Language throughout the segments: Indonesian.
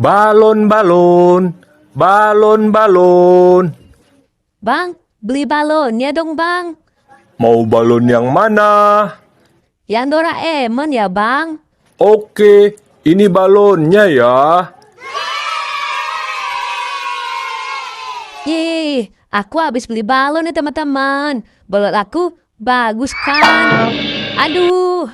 Balon, balon, balon, balon. Bang, beli balonnya dong bang. Mau balon yang mana? Yang Doraemon ya bang. Oke, ini balonnya ya. Yeay, aku habis beli balon nih teman-teman. Balon aku bagus kan? Aduh,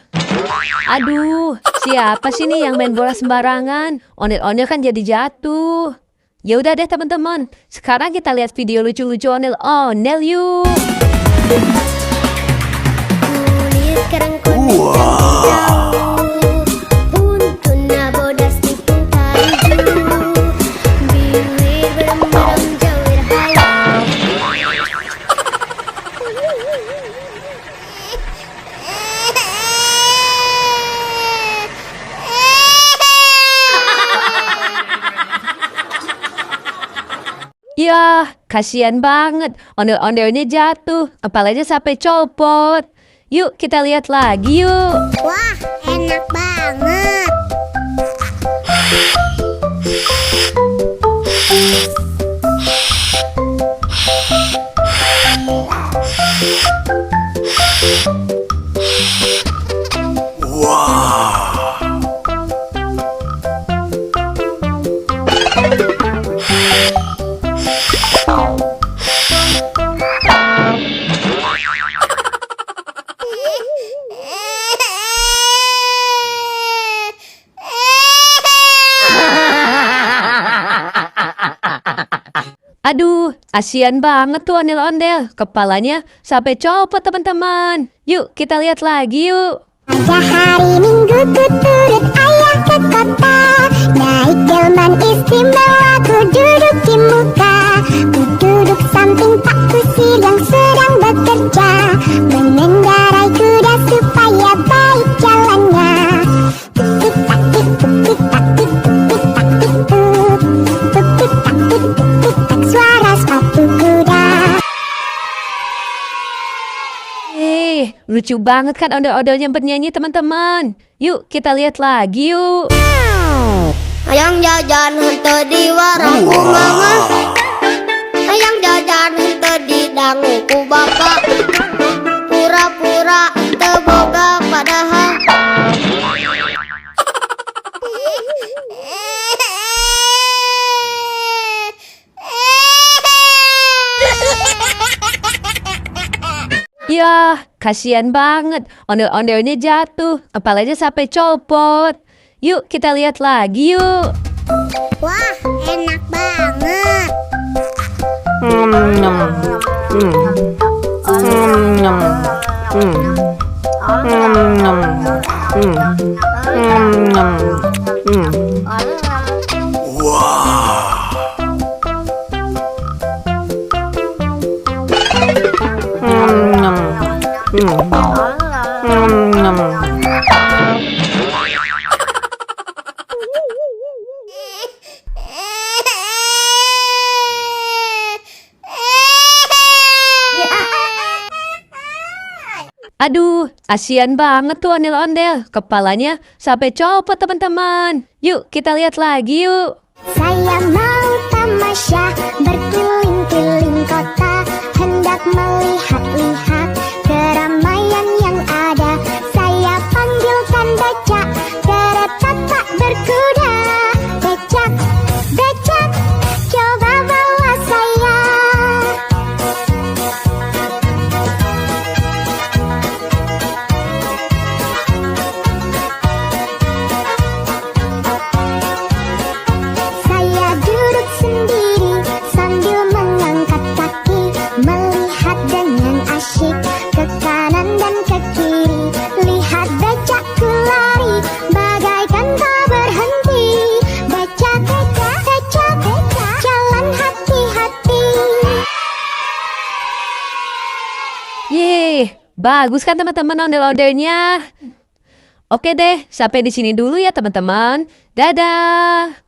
siapa sih nih yang main bola sembarangan? Onil-onil kan jadi jatuh. Ya udah deh teman-teman, sekarang kita lihat video lucu-lucu onil-onil yuk. Ya, kasihan banget. Ondel-ondelnya jatuh. Kepalanya sampai copot. Yuk, kita lihat lagi yuk. Wah, enak banget. Aduh, kasihan banget tuh ondel-ondel. Kepalanya sampai copot teman-teman. Yuk, kita lihat lagi yuk. Pada hari Minggu ku turut ayah ke kota. Naik delman istimewa ku duduk di muka. Ku duduk samping Pak Kusir yang sedang bekerja. Mengendarai kuda supaya baik jalannya. Tuk tak tik tuk tik tak tik tuk tik tak tik tuk. Tuk tik tak tik tuk tik tak suara sepatu kuda. Lucu banget kan ondel-ondelnya bernyanyi teman-teman. Yuk, kita lihat lagi yuk. Ayang jajan henteu di warung ku mama. Ayang jajan henteu di dangu ku bapak. Pura-pura teu boga padahal. Ya, kasihan banget. Ondel-ondelnya jatuh. Kepalanya sampai copot. Yuk, kita lihat lagi yuk. Wah, enak banget. Aduh, kasihan banget tuh ondel-ondel. Kepalanya sampai copot teman-teman. Yuk, kita lihat lagi yuk. Saya mau tamasya berkeliling-keliling kota, hendak melihat-lihat keramaian yang ada. Saya panggilkan becak, kereta tak berkuda. Becak, becak, coba bawa saya. Saya duduk sendiri sambil mengangkat kaki, melihat dengan asyik ke kanan dan ke kiri. Lihat becakku lari bagaikan tak berhenti. Becak, becak, becak, becak, jalan hati-hati. Yeay, bagus kan teman-teman ondel-ondelnya? Oke deh, sampai di sini dulu ya teman-teman. Dadah.